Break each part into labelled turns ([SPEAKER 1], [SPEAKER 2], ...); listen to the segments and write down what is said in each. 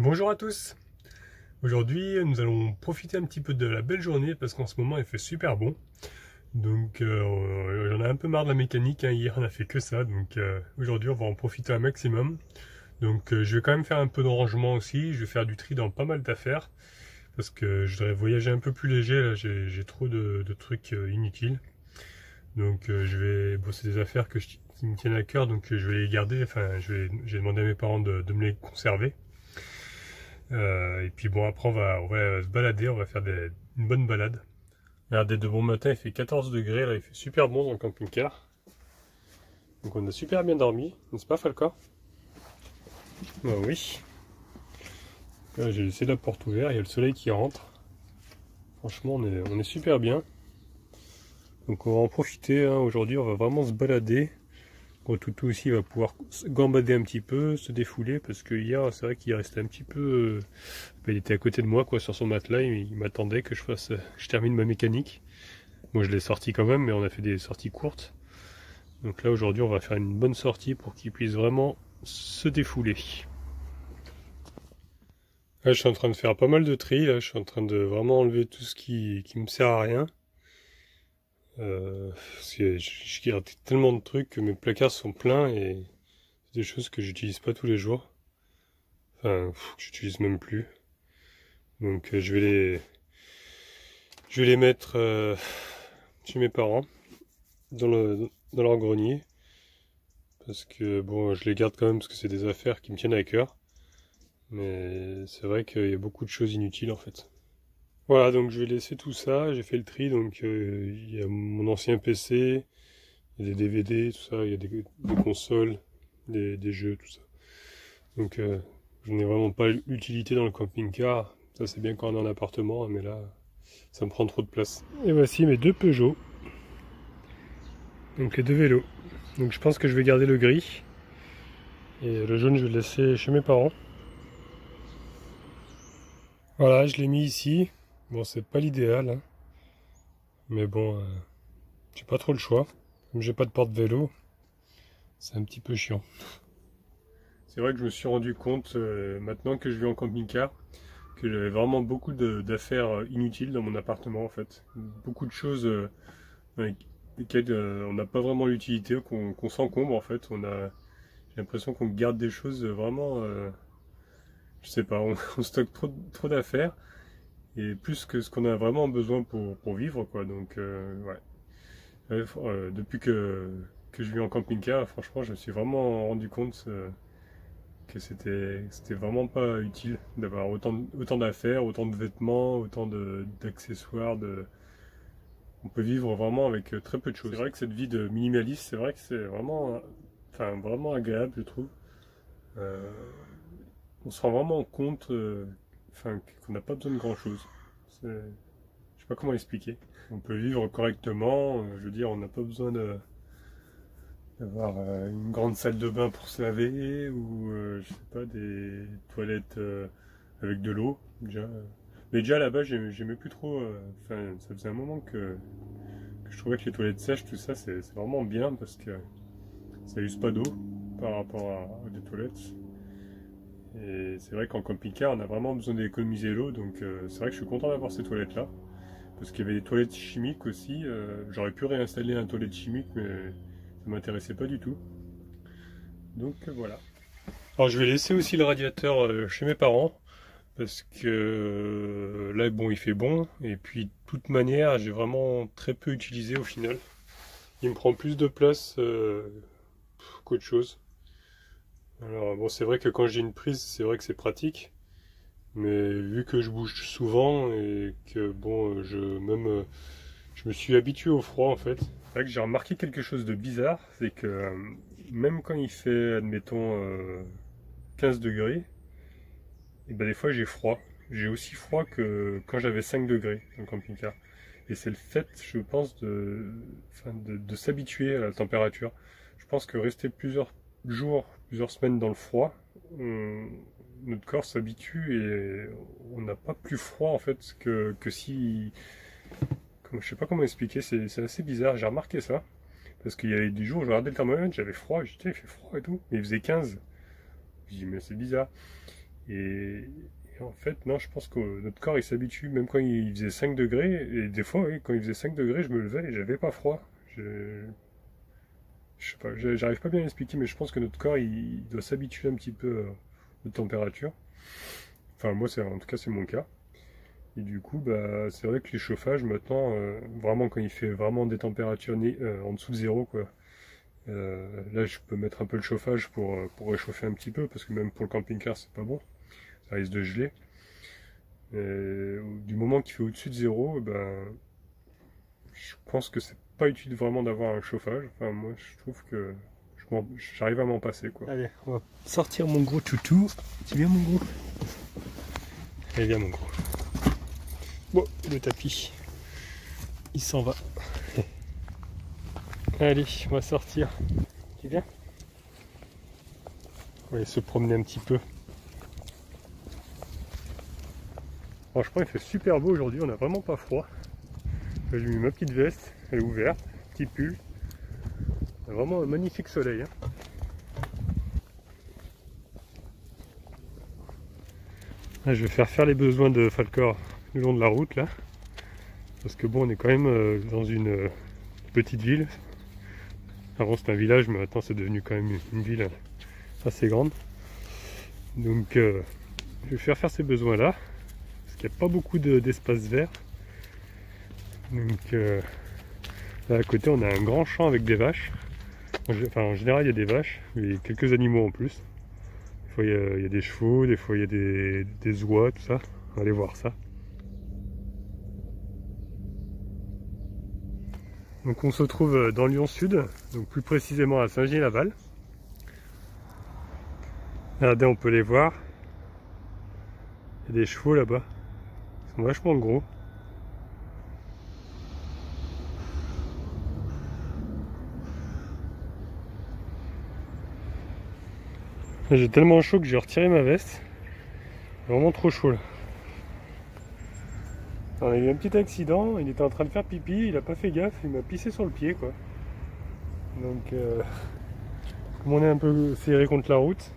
[SPEAKER 1] Et bonjour à tous. Aujourd'hui nous allons profiter un petit peu de la belle journée parce qu'en ce moment il fait super bon. Donc j'en ai un peu marre de la mécanique, hein. Hier on a fait que ça, donc aujourd'hui on va en profiter un maximum. Donc je vais quand même faire un peu de rangement aussi, je vais faire du tri dans pas mal d'affaires. Parce que je voudrais voyager un peu plus léger, là j'ai trop de trucs inutiles. Donc bon, c'est des affaires qui me tiennent à cœur, donc je vais les garder, enfin j'ai demandé à mes parents de me les conserver. Et puis bon, après on va se balader, on va faire une bonne balade. Regardez, de bon matin, il fait 14 degrés, là il fait super bon dans le camping-car. Donc on a super bien dormi, n'est-ce pas Falcor? Bah oui. Là, j'ai laissé la porte ouverte, il y a le soleil qui rentre. Franchement on est super bien. Donc on va en profiter, hein. Aujourd'hui on va vraiment se balader. Gros Toutou aussi va pouvoir se gambader un petit peu, se défouler, parce que hier c'est vrai qu'il restait un petit peu... il était à côté de moi quoi, sur son matelas, il m'attendait que je termine ma mécanique. Moi je l'ai sorti quand même, mais on a fait des sorties courtes. Donc là aujourd'hui on va faire une bonne sortie pour qu'il puisse vraiment se défouler. Là je suis en train de faire pas mal de tri, là je suis en train de vraiment enlever tout ce qui me sert à rien. Parce que je garde tellement de trucs que mes placards sont pleins et c'est des choses que j'utilise pas tous les jours. Enfin, que j'utilise même plus. Donc je vais les mettre chez mes parents dans leur grenier. Parce que bon, je les garde quand même parce que c'est des affaires qui me tiennent à cœur. Mais c'est vrai qu'il y a beaucoup de choses inutiles en fait. Voilà, donc je vais laisser tout ça, j'ai fait le tri, donc il y a mon ancien PC, il y a des DVD, tout ça, il y a des consoles, des jeux, tout ça. Donc je n'ai vraiment pas l'utilité dans le camping-car, ça c'est bien quand on est en appartement, mais là ça me prend trop de place. Et voici mes deux Peugeot, donc les deux vélos. Donc je pense que je vais garder le gris, et le jaune je vais le laisser chez mes parents. Voilà, je l'ai mis ici. Bon, c'est pas l'idéal, hein. Mais bon, j'ai pas trop le choix. Comme j'ai pas de porte-vélo, c'est un petit peu chiant. C'est vrai que je me suis rendu compte, maintenant que je vis en camping-car, que j'avais vraiment beaucoup d'affaires inutiles dans mon appartement en fait. Beaucoup de choses avec lesquelles on n'a pas vraiment l'utilité, qu'on s'encombre en fait. J'ai l'impression qu'on garde des choses vraiment, je sais pas, on stocke trop d'affaires. Et plus que ce qu'on a vraiment besoin pour vivre quoi, donc ouais. Depuis que je vis en camping-car, franchement je me suis vraiment rendu compte que c'était vraiment pas utile d'avoir autant d'affaires, autant de vêtements, autant d'accessoires, on peut vivre vraiment avec très peu de choses. C'est vrai que cette vie de minimaliste, c'est vrai que c'est vraiment, enfin, vraiment agréable je trouve. On se rend vraiment compte enfin, qu'on n'a pas besoin de grand chose. Je sais pas comment expliquer. On peut vivre correctement, je veux dire, on n'a pas besoin d'avoir une grande salle de bain pour se laver ou je sais pas, des toilettes avec de l'eau. Mais déjà là-bas, j'aimais plus trop. Enfin, ça faisait un moment que je trouvais que les toilettes sèches, tout ça, c'est vraiment bien parce que ça use pas d'eau par rapport à des toilettes. Et c'est vrai qu'en camping-car, on a vraiment besoin d'économiser l'eau, donc c'est vrai que je suis content d'avoir ces toilettes-là. Parce qu'il y avait des toilettes chimiques aussi. J'aurais pu réinstaller un toilette chimique, mais ça m'intéressait pas du tout. Donc voilà. Alors je vais laisser aussi le radiateur chez mes parents. Parce que là, bon, il fait bon. Et puis, de toute manière, j'ai vraiment très peu utilisé au final. Il me prend plus de place qu'autre chose. Alors bon, c'est vrai que quand j'ai une prise, c'est vrai que c'est pratique. Mais vu que je bouge souvent et que bon, je me suis habitué au froid en fait. C'est vrai que j'ai remarqué quelque chose de bizarre, c'est que même quand il fait, admettons, 15 degrés, et ben des fois j'ai froid. J'ai aussi froid que quand j'avais 5 degrés dans le camping-car. Et c'est le fait, je pense, enfin, de s'habituer à la température. Je pense que rester plusieurs jours, plusieurs semaines dans le froid, notre corps s'habitue et on n'a pas plus froid en fait que si... Je sais pas comment expliquer, c'est assez bizarre, j'ai remarqué ça. Parce qu'il y avait des jours où je regardais le thermomètre, j'avais froid, je disais il fait froid et tout, mais il faisait 15. Je dis mais c'est bizarre. Et en fait, non, je pense que notre corps il s'habitue, même quand il faisait 5 degrés, et des fois, oui, quand il faisait 5 degrés, je me levais et j'avais pas froid. Je sais pas, j'arrive pas bien à l'expliquer, mais je pense que notre corps il doit s'habituer un petit peu aux températures. Enfin, moi, en tout cas, c'est mon cas. Et du coup, bah, c'est vrai que les chauffages, maintenant, vraiment, quand il fait vraiment des températures en dessous de zéro, quoi, là, je peux mettre un peu le chauffage pour réchauffer un petit peu, parce que même pour le camping-car, c'est pas bon. Ça risque de geler. Du moment qu'il fait au-dessus de zéro, ben, je pense que c'est pas utile vraiment d'avoir un chauffage. Enfin, moi, je trouve que j'arrive à m'en passer, quoi. Allez, on va sortir mon gros toutou. Tu viens, mon gros? Allez, viens, mon gros. Bon, le tapis, il s'en va. Allez, on va sortir. Tu viens? On va aller se promener un petit peu. Franchement, il fait super beau aujourd'hui, on n'a vraiment pas froid. J'ai mis ma petite veste, elle est ouverte, petit pull. Vraiment un magnifique soleil. Hein. Là, je vais faire les besoins de Falcor le long de la route là. Parce que bon, on est quand même dans une petite ville. Avant c'était un village, mais maintenant c'est devenu quand même une ville assez grande. Donc je vais faire ces besoins là. Parce qu'il n'y a pas beaucoup d'espace vert. Donc là à côté on a un grand champ avec des vaches. Enfin en général il y a des vaches, mais quelques animaux en plus. Des fois il y a des chevaux, des fois il y a des oies, tout ça. On va aller voir ça. Donc on se trouve dans Lyon Sud, donc plus précisément à Saint-Gier-Laval. Regardez, on peut les voir. Il y a des chevaux là-bas. Ils sont vachement gros. J'ai tellement chaud que j'ai retiré ma veste. Vraiment trop chaud là. Alors, il y a eu un petit accident, il était en train de faire pipi, il a pas fait gaffe, il m'a pissé sur le pied quoi. Donc comme on est un peu serré contre la route,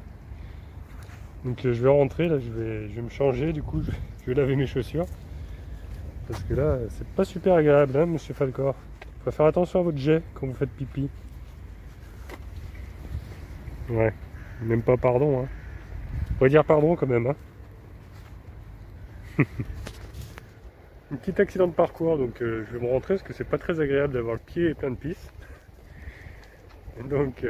[SPEAKER 1] donc je vais rentrer là, je vais me changer, du coup je vais laver mes chaussures. Parce que là c'est pas super agréable hein, monsieur Falcor. Faut faire attention à votre jet quand vous faites pipi. Ouais, même pas pardon hein. On va dire pardon quand même hein. Un petit accident de parcours, donc je vais me rentrer parce que c'est pas très agréable d'avoir le pied plein de pisse. Donc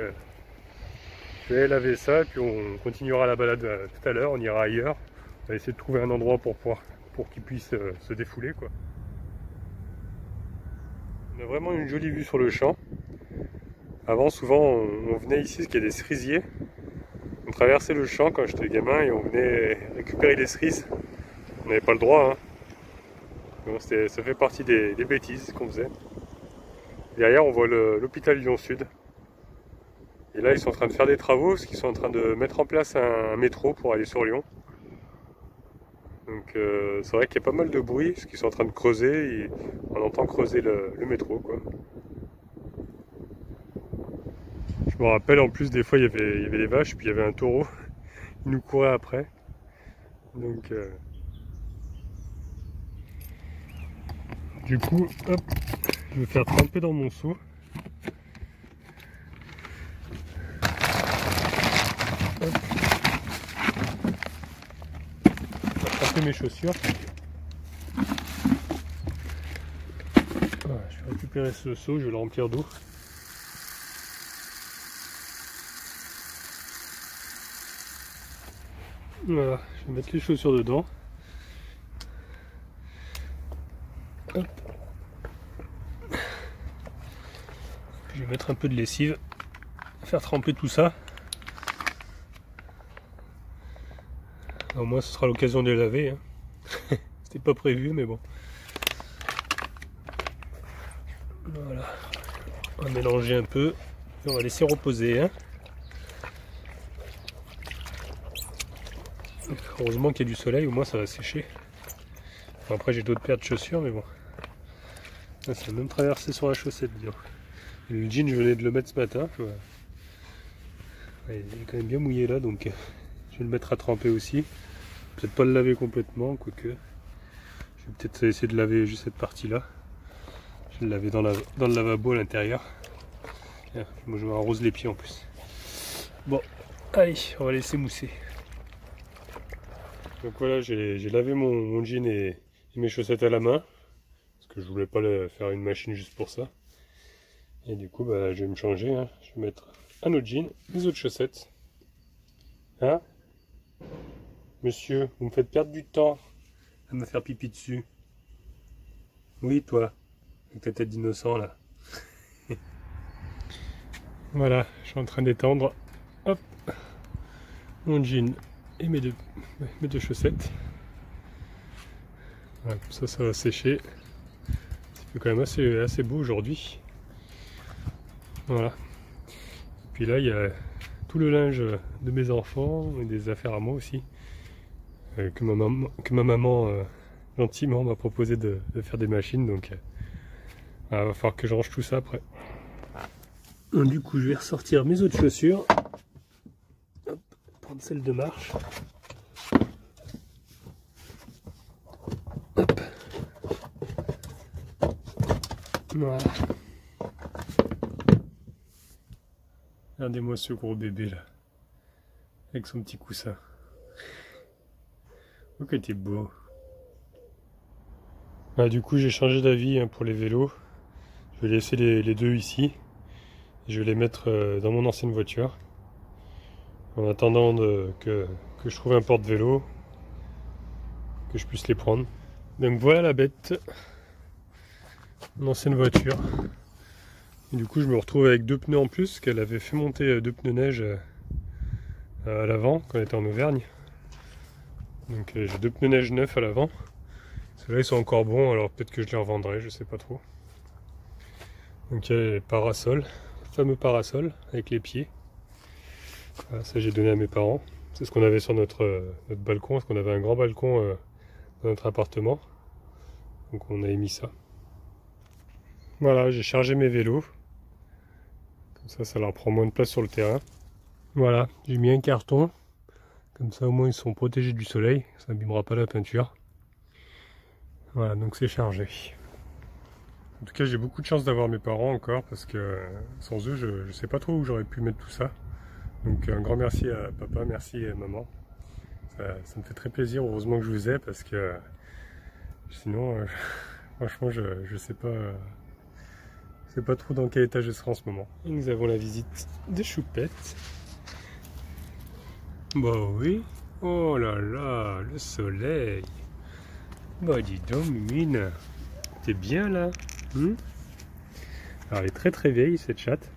[SPEAKER 1] je vais laver ça, puis on continuera la balade tout à l'heure, on ira ailleurs. On va essayer de trouver un endroit pour qu'il puisse se défouler quoi. On a vraiment une jolie vue sur le champ. Avant souvent on venait ici parce qu'il y a des cerisiers. On traversait le champ quand j'étais gamin et on venait récupérer les cerises. On n'avait pas le droit hein. Bon, ça fait partie des bêtises qu'on faisait. Derrière, on voit l'hôpital Lyon Sud. Et là, ils sont en train de faire des travaux parce qu'ils sont en train de mettre en place un métro pour aller sur Lyon. Donc, c'est vrai qu'il y a pas mal de bruit parce qu'ils sont en train de creuser. Et on entend creuser le métro, quoi. Je me rappelle, en plus, des fois, il y avait les vaches, puis il y avait un taureau. Il nous courait après. Donc, du coup, hop, je vais faire tremper dans mon seau. Hop. Je vais tremper mes chaussures. Voilà, je vais récupérer ce seau, je vais le remplir d'eau. Voilà, je vais mettre les chaussures dedans. Hop. Je vais mettre un peu de lessive, faire tremper tout ça. Au moins ce sera l'occasion de les laver. Hein. C'était pas prévu mais bon. Voilà. On va mélanger un peu et on va laisser reposer. Hein. Heureusement qu'il y a du soleil, au moins ça va sécher. Enfin, après j'ai d'autres paires de chaussures mais bon. Là, ça a même traversé sur la chaussette. Et le jean je venais de le mettre ce matin. Ouais, il est quand même bien mouillé là donc je vais le mettre à tremper aussi. peut-être pas le laver complètement, quoique. Je vais peut-être essayer de laver juste cette partie-là. Je vais le laver dans le lavabo à l'intérieur. Moi je m'arrose les pieds en plus. Bon, allez, on va laisser mousser. Donc voilà, j'ai lavé mon jean et mes chaussettes à la main. Parce que je voulais pas faire une machine juste pour ça. Et du coup, bah, je vais me changer. Hein. Je vais mettre un autre jean, des autres chaussettes. Hein? Monsieur, vous me faites perdre du temps à me faire pipi dessus. Oui, toi, avec ta tête d'innocent là. Voilà, je suis en train d'étendre. Hop, mon jean et mes deux chaussettes. Voilà, ça va sécher. C'est quand même assez beau aujourd'hui. Voilà. Et puis là, il y a tout le linge de mes enfants et des affaires à moi aussi. Que ma maman gentiment m'a proposé de faire des machines. Donc, il va falloir que je range tout ça après. Donc, du coup, je vais ressortir mes autres chaussures. Hop, prendre celle de marche. Hop. Voilà. Regardez-moi ce gros bébé là. Avec son petit coussin. Oh, qu'il était beau. Ah, du coup, j'ai changé d'avis hein, pour les vélos. Je vais laisser les deux ici. Je vais les mettre dans mon ancienne voiture. En attendant que je trouve un porte-vélo. Que je puisse les prendre. Donc voilà la bête. Mon ancienne voiture. Et du coup, je me retrouve avec deux pneus en plus. Qu'elle avait fait monter deux pneus neige à l'avant quand elle était en Auvergne. Donc j'ai deux pneus neige neufs à l'avant. Ceux-là ils sont encore bons, alors peut-être que je les revendrai, je sais pas trop. Donc il y a les parasols, le fameux parasol avec les pieds. Voilà, ça j'ai donné à mes parents. C'est ce qu'on avait sur notre balcon, parce qu'on avait un grand balcon dans notre appartement. Donc on a émis ça. Voilà, j'ai chargé mes vélos. Comme ça leur prend moins de place sur le terrain. Voilà, j'ai mis un carton. Comme ça au moins ils sont protégés du soleil, ça n'abîmera pas la peinture. Voilà, donc c'est chargé. En tout cas j'ai beaucoup de chance d'avoir mes parents encore parce que sans eux je sais pas trop où j'aurais pu mettre tout ça. Donc un grand merci à papa, merci à maman. Ça me fait très plaisir, heureusement que je vous ai parce que sinon franchement je sais pas trop dans quel état je serai en ce moment. Et nous avons la visite de Choupette. Bah oui, oh là là, le soleil. Bah dis donc Mimine, t'es bien là Alors elle est très très vieille cette chatte.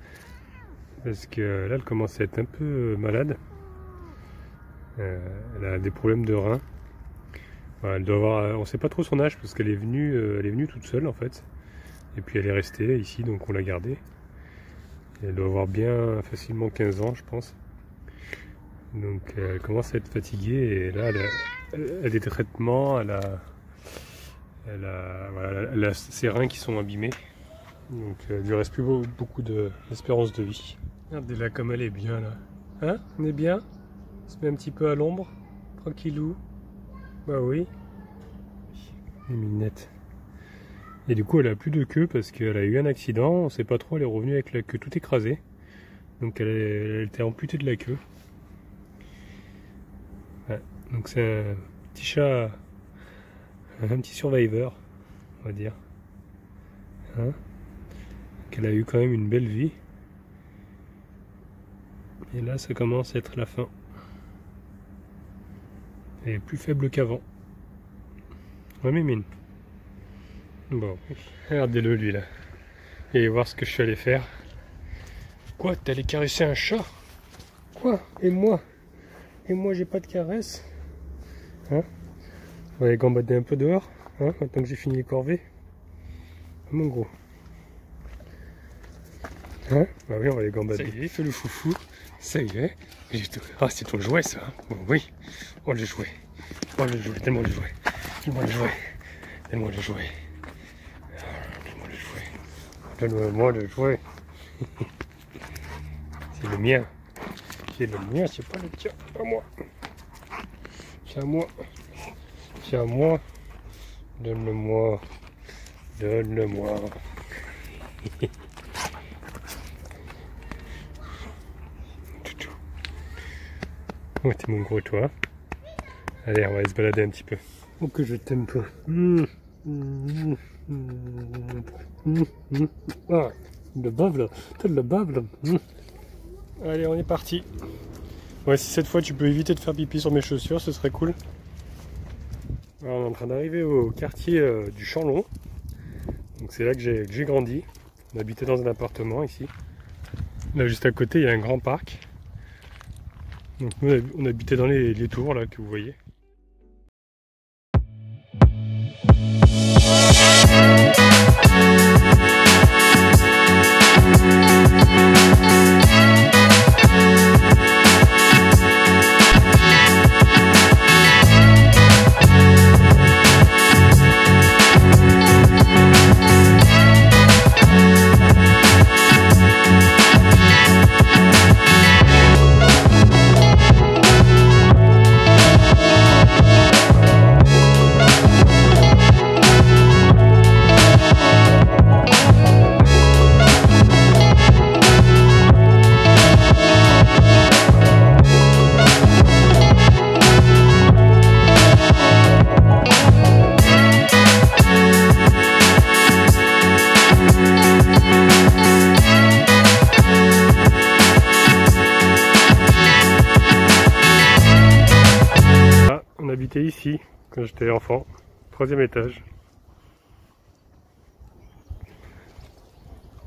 [SPEAKER 1] Parce que là elle commence à être un peu malade. Elle a des problèmes de reins. Voilà, elle doit avoir, on sait pas trop son âge parce qu'elle est venue toute seule en fait. Et puis elle est restée ici donc on l'a gardée. Elle doit avoir bien facilement 15 ans je pense. Donc elle commence à être fatiguée et là elle a des traitements, elle a ses reins qui sont abîmés. Donc il lui reste plus beaucoup d'espérance de vie. Regardez là comme elle est bien là. Hein? On est bien? On se met un petit peu à l'ombre? Tranquillou? Bah oui. Les minettes. Et du coup elle a plus de queue parce qu'elle a eu un accident, on sait pas trop, elle est revenue avec la queue toute écrasée. Donc elle était amputée de la queue. Ouais, donc c'est un petit chat, un petit survivor, on va dire. Hein, qu'elle a eu quand même une belle vie. Et là ça commence à être la fin. Elle est plus faible qu'avant. Ouais Mimine. Bon, regardez-le lui là. Et voir ce que je suis allé faire. Quoi, t'es allé caresser un chat? Quoi? Et moi? Et moi j'ai pas de caresse? Hein? On va aller gambader un peu dehors, hein, maintenant que j'ai fini les corvées. Mon gros. Hein? Bah oui, on va aller gambader. Ça y est, fais le foufou. Ça y est. Ah, c'est ton jouet ça, hein? Bon, oui. Oh le jouet. Oh le jouet, tellement le jouet. Donne-moi le jouet. Donne-moi le jouet. Donne-moi le jouet. Donne-moi le jouet. C'est le mien. C'est le mien, c'est pas le tien, pas moi. Tiens-moi. Tiens-moi. Donne-le-moi. Donne-le-moi. Oh, t'es mon gros toi. Allez, on va aller se balader un petit peu. Oh, que je t'aime pas. Ah, le bave là. T'as de la bave là. Allez, on est parti. Ouais, si cette fois tu peux éviter de faire pipi sur mes chaussures, ce serait cool. Alors, on est en train d'arriver au quartier du Champ-Long. Donc c'est là que j'ai grandi. On habitait dans un appartement ici. Là juste à côté il y a un grand parc. Donc nous on habitait dans les tours là que vous voyez. On habitait ici quand j'étais enfant, 3e étage.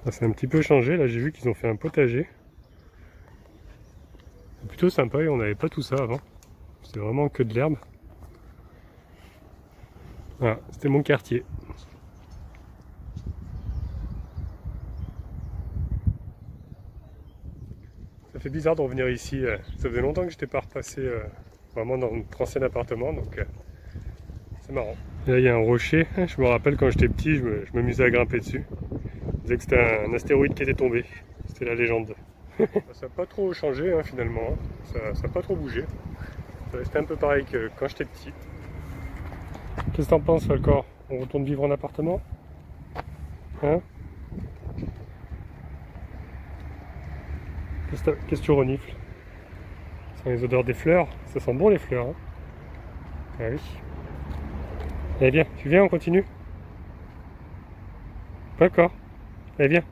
[SPEAKER 1] Ça s'est un petit peu changé, là j'ai vu qu'ils ont fait un potager. C'est plutôt sympa et on n'avait pas tout ça avant. C'était vraiment que de l'herbe. Voilà, c'était mon quartier. Ça fait bizarre de revenir ici, ça faisait longtemps que je n'étais pas repassé vraiment dans notre ancien appartement, donc c'est marrant. Et là il y a un rocher, je me rappelle quand j'étais petit, je m'amusais à grimper dessus. Je disais que c'était un astéroïde qui était tombé, c'était la légende. Ça n'a pas trop changé hein, finalement, ça n'a pas trop bougé. Ça restait un peu pareil que quand j'étais petit. Qu'est-ce que t'en penses Falcor? On retourne vivre en appartement? Hein? Qu'est-ce que tu renifles? Ça sent les odeurs des fleurs, ça sent bon les fleurs. Hein? Ah oui. Allez viens, tu viens, on continue? D'accord. Allez viens.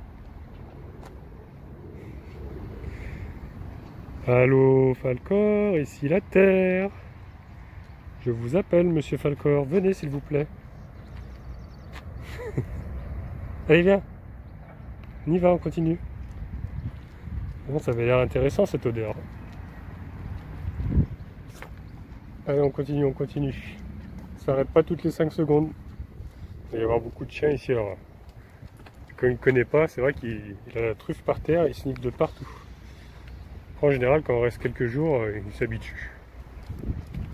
[SPEAKER 1] Allô Falcor, ici la Terre. Je vous appelle monsieur Falcor, venez s'il vous plaît. Allez viens. On y va, on continue. Bon, ça avait l'air intéressant cette odeur. Allez, on continue, on continue. Ça s'arrête pas toutes les 5 secondes. Il va y avoir beaucoup de chiens ici. Alors, quand il ne connaît pas, c'est vrai qu'il a la truffe par terre, il sniffe de partout. En général, quand on reste quelques jours, il s'habitue.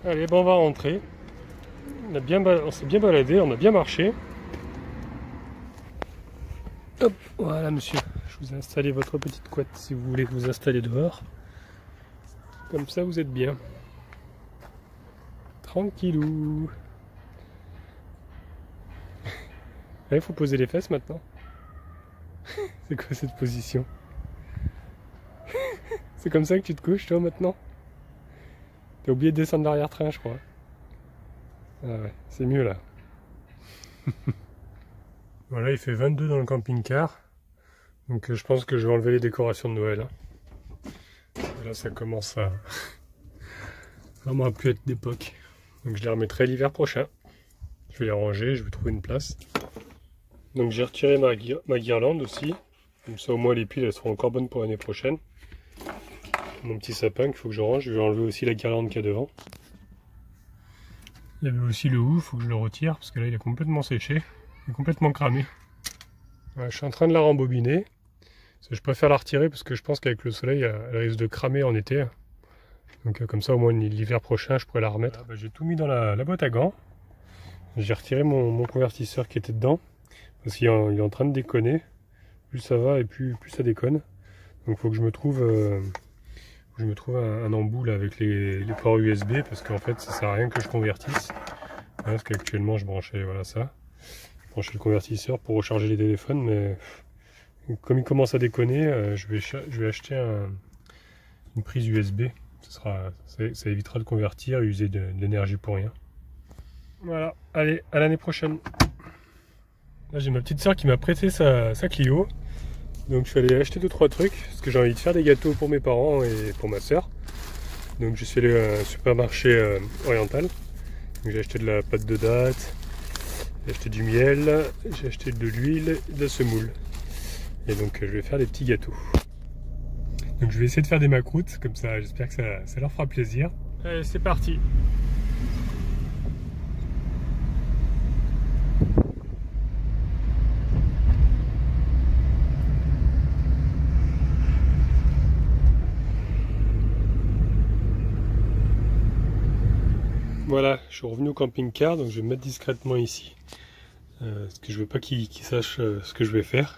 [SPEAKER 1] Allez, bon, on va rentrer. On s'est bien baladé, on a bien marché. Hop, voilà monsieur. Je vous ai installé votre petite couette si vous voulez vous installer dehors. Comme ça, vous êtes bien. Tranquillou. Il faut poser les fesses maintenant. C'est quoi cette position? C'est comme ça que tu te couches toi maintenant? T'as oublié de descendre l'arrière-train je crois. Ah ouais, c'est mieux là. Voilà, il fait 22 dans le camping-car. Donc je pense que je vais enlever les décorations de Noël. Hein. Et là ça commence à vraiment à plus être d'époque. Donc je les remettrai l'hiver prochain. Je vais les ranger, je vais trouver une place. Donc j'ai retiré ma guirlande aussi. Comme ça au moins les piles elles seront encore bonnes pour l'année prochaine. Mon petit sapin qu'il faut que je range. Je vais enlever aussi la guirlande qu'il y a devant. Il y avait aussi le hou, il faut que je le retire parce que là il est complètement séché. Il est complètement cramé. Ouais, je suis en train de la rembobiner. Je préfère la retirer parce que je pense qu'avec le soleil elle risque de cramer en été. Donc comme ça au moins l'hiver prochain je pourrais la remettre. Voilà, j'ai tout mis dans la boîte à gants. J'ai retiré mon convertisseur qui était dedans. Parce qu'il est en train de déconner. Plus ça va et plus ça déconne. Donc il faut que je me trouve Je me trouve un embout là, avec les ports USB parce qu'en fait ça sert à rien que je convertisse. Voilà, parce qu'actuellement je branchais voilà, ça. Je branchais le convertisseur pour recharger les téléphones, mais comme il commence à déconner, je vais acheter une prise USB. Ça évitera de convertir et user de l'énergie pour rien. Voilà, allez, à l'année prochaine. Là j'ai ma petite soeur qui m'a prêté sa Clio. Donc je suis allé acheter 2-3 trucs parce que j'ai envie de faire des gâteaux pour mes parents et pour ma soeur. Donc je suis allé à un supermarché oriental. J'ai acheté de la pâte de date, j'ai acheté du miel, j'ai acheté de l'huile et de la semoule. Et donc je vais faire des petits gâteaux. Donc je vais essayer de faire des macroutes, comme ça j'espère que ça leur fera plaisir. Allez, c'est parti. Voilà, je suis revenu au camping-car, donc je vais me mettre discrètement ici. Parce que je veux pas qu'ils sachent ce que je vais faire.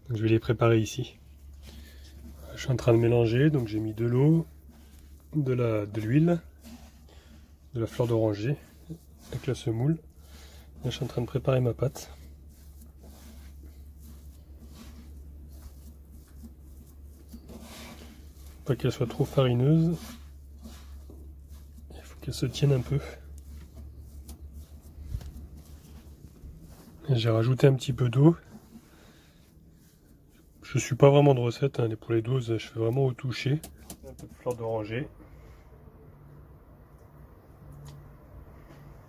[SPEAKER 1] Donc je vais les préparer ici. Je suis en train de mélanger, donc j'ai mis de l'eau, de l'huile, de la fleur d'oranger avec la semoule. Là, je suis en train de préparer ma pâte. Pas qu'elle soit trop farineuse. Il faut qu'elle se tienne un peu. J'ai rajouté un petit peu d'eau. Je suis pas vraiment de recette, hein. Pour les doses, je fais vraiment au toucher. Un peu de fleur d'oranger.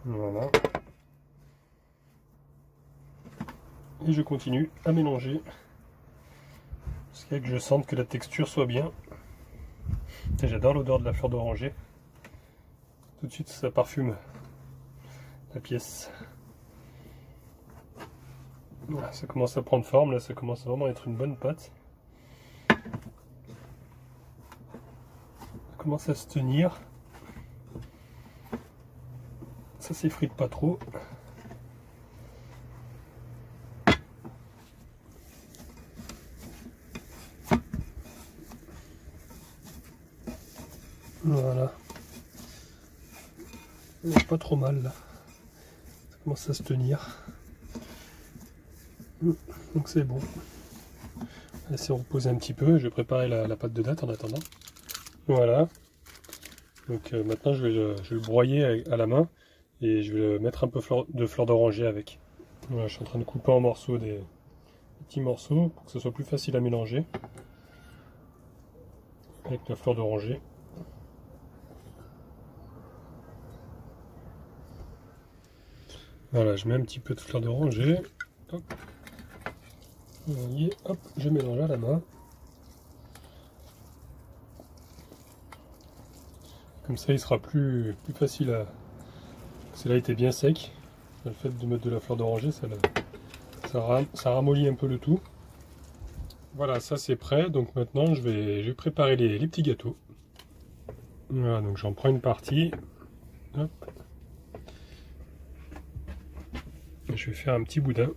[SPEAKER 1] Voilà. Et je continue à mélanger jusqu'à que je sente que la texture soit bien. J'adore l'odeur de la fleur d'oranger. Tout de suite ça parfume la pièce. Voilà, ça commence à prendre forme, là ça commence vraiment à être une bonne pâte. Ça commence à se tenir. Ça s'effrite pas trop. Voilà. Pas trop mal là. Ça commence à se tenir. Donc c'est bon. On va laisser reposer un petit peu. Je vais préparer la pâte de date en attendant. Voilà. Donc maintenant je vais le broyer à la main et je vais mettre un peu de fleur d'oranger avec. Voilà, je suis en train de couper en morceaux des petits morceaux pour que ce soit plus facile à mélanger avec la fleur d'oranger. Voilà, je mets un petit peu de fleur d'oranger. Hop. Hop, je mélange à la main. Comme ça, il sera plus facile à... Celui-là était bien sec. Le fait de mettre de la fleur d'oranger, ça ramollit un peu le tout. Voilà, ça c'est prêt. Donc maintenant, je vais préparer les petits gâteaux. Voilà, donc j'en prends une partie. Hop. Je vais faire un petit boudin.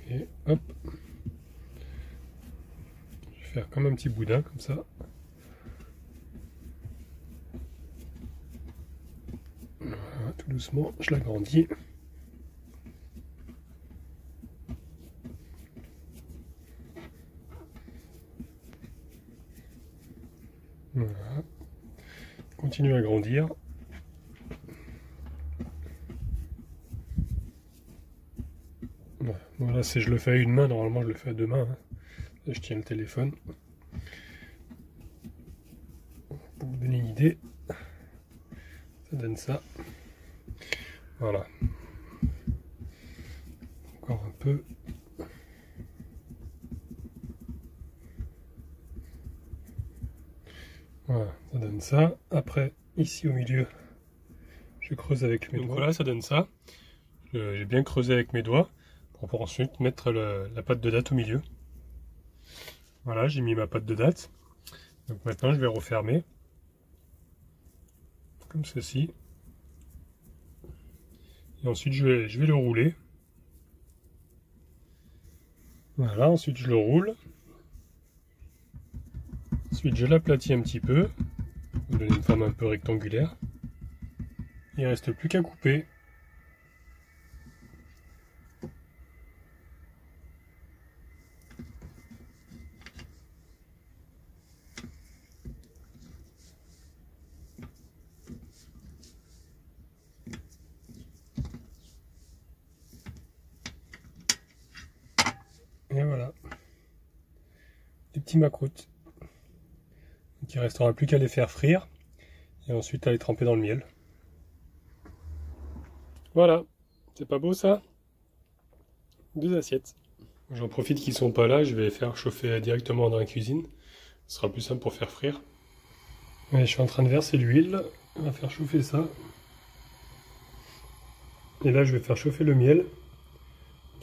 [SPEAKER 1] Et hop. Je vais faire comme un petit boudin, comme ça. Voilà, tout doucement, je l'agrandis. Voilà. Continue à grandir. Voilà, si je le fais à une main, normalement je le fais à deux mains. Hein. Là, je tiens le téléphone. Pour vous donner une idée, ça donne ça. Voilà. Encore un peu. Voilà, ça donne ça. Après, ici au milieu, je creuse avec mes doigts. Donc voilà, ça donne ça. J'ai bien creusé avec mes doigts pour ensuite mettre la pâte de date au milieu. Voilà, j'ai mis ma pâte de date. Donc maintenant, je vais refermer. Comme ceci. Et ensuite, je vais le rouler. Voilà, ensuite je le roule. Ensuite je l'aplatis un petit peu, pour donner une forme un peu rectangulaire. Il ne reste plus qu'à couper. Et voilà, des petits macroutes. Donc il ne restera plus qu'à les faire frire et ensuite à les tremper dans le miel. Voilà, c'est pas beau ça? 2 assiettes. J'en profite qu'ils sont pas là, je vais les faire chauffer directement dans la cuisine. Ce sera plus simple pour faire frire. Ouais, je suis en train de verser l'huile, on va faire chauffer ça. Et là je vais faire chauffer le miel.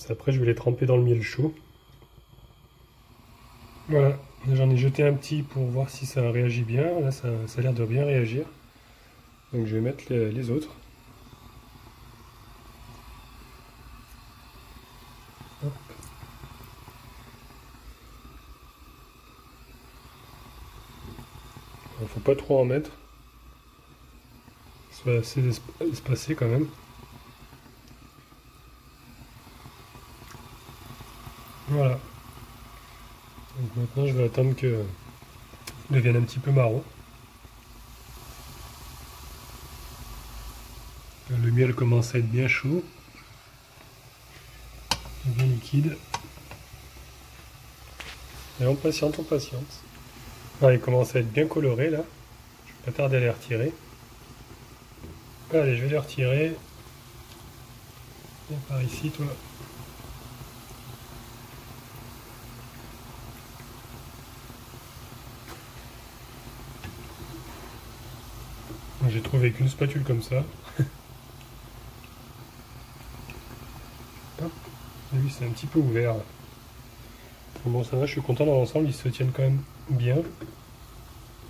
[SPEAKER 1] Après je vais les tremper dans le miel chaud. Voilà, j'en ai jeté un petit pour voir si ça réagit bien. Là, ça a l'air de bien réagir. Donc je vais mettre les autres. Hop. Il ne faut pas trop en mettre. Soit assez espacé quand même. Voilà. Donc maintenant je vais attendre que devienne un petit peu marron. Le miel commence à être bien chaud, bien liquide. Et on patiente, on patiente. Ah, il commence à être bien coloré là. Je vais pas tarder à les retirer. Allez, je vais les retirer. Viens par ici, toi. J'ai trouvé qu'une spatule comme ça. Hop, vu c'est un petit peu ouvert. Bon ça va, je suis content dans l'ensemble, ils se tiennent quand même bien.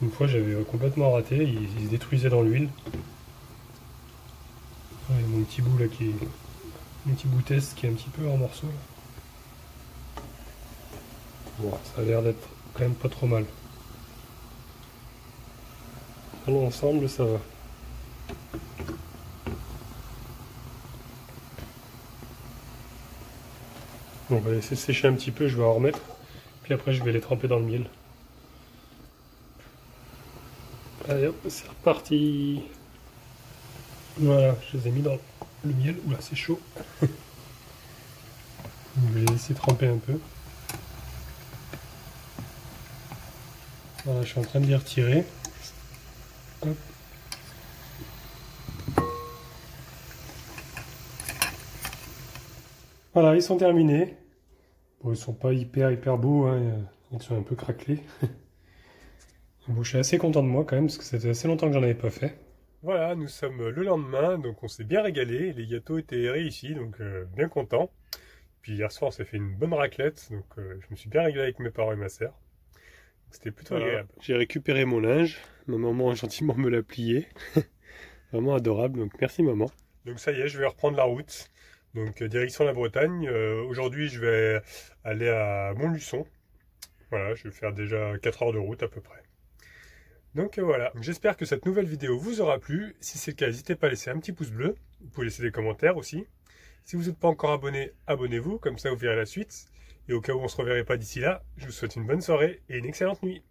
[SPEAKER 1] Une fois j'avais complètement raté, ils se détruisaient dans l'huile. Ah, il y a mon petit bout là qui est. Mon petit bout test qui est un petit peu en morceaux là. Bon, ça a l'air d'être quand même pas trop mal. Dans l'ensemble ça va. Bon, on va laisser sécher un petit peu, je vais en remettre. Puis après je vais les tremper dans le miel. Allez hop, c'est reparti. Voilà, je les ai mis dans le miel. Oula, c'est chaud. Je vais les laisser tremper un peu. Voilà, je suis en train de les retirer. Hop. Voilà, ils sont terminés. Bon, ils sont pas hyper beaux, hein. Ils sont un peu craquelés. Bon, je suis assez content de moi quand même, parce que ça faisait assez longtemps que j'en avais pas fait. Voilà, nous sommes le lendemain, donc on s'est bien régalé. Les gâteaux étaient réussis, donc bien content. Puis hier soir, on s'est fait une bonne raclette, donc je me suis bien régalé avec mes parents et ma sœur. C'était plutôt agréable. J'ai récupéré mon linge, ma maman gentiment me l'a plié. Vraiment adorable, donc merci maman. Donc ça y est, je vais reprendre la route. Donc direction la Bretagne. Aujourd'hui, je vais aller à Montluçon. Voilà, je vais faire déjà 4 heures de route à peu près. Donc voilà, j'espère que cette nouvelle vidéo vous aura plu. Si c'est le cas, n'hésitez pas à laisser un petit pouce bleu. Vous pouvez laisser des commentaires aussi. Si vous n'êtes pas encore abonné, abonnez-vous, comme ça vous verrez la suite. Et au cas où on ne se reverrait pas d'ici là, je vous souhaite une bonne soirée et une excellente nuit.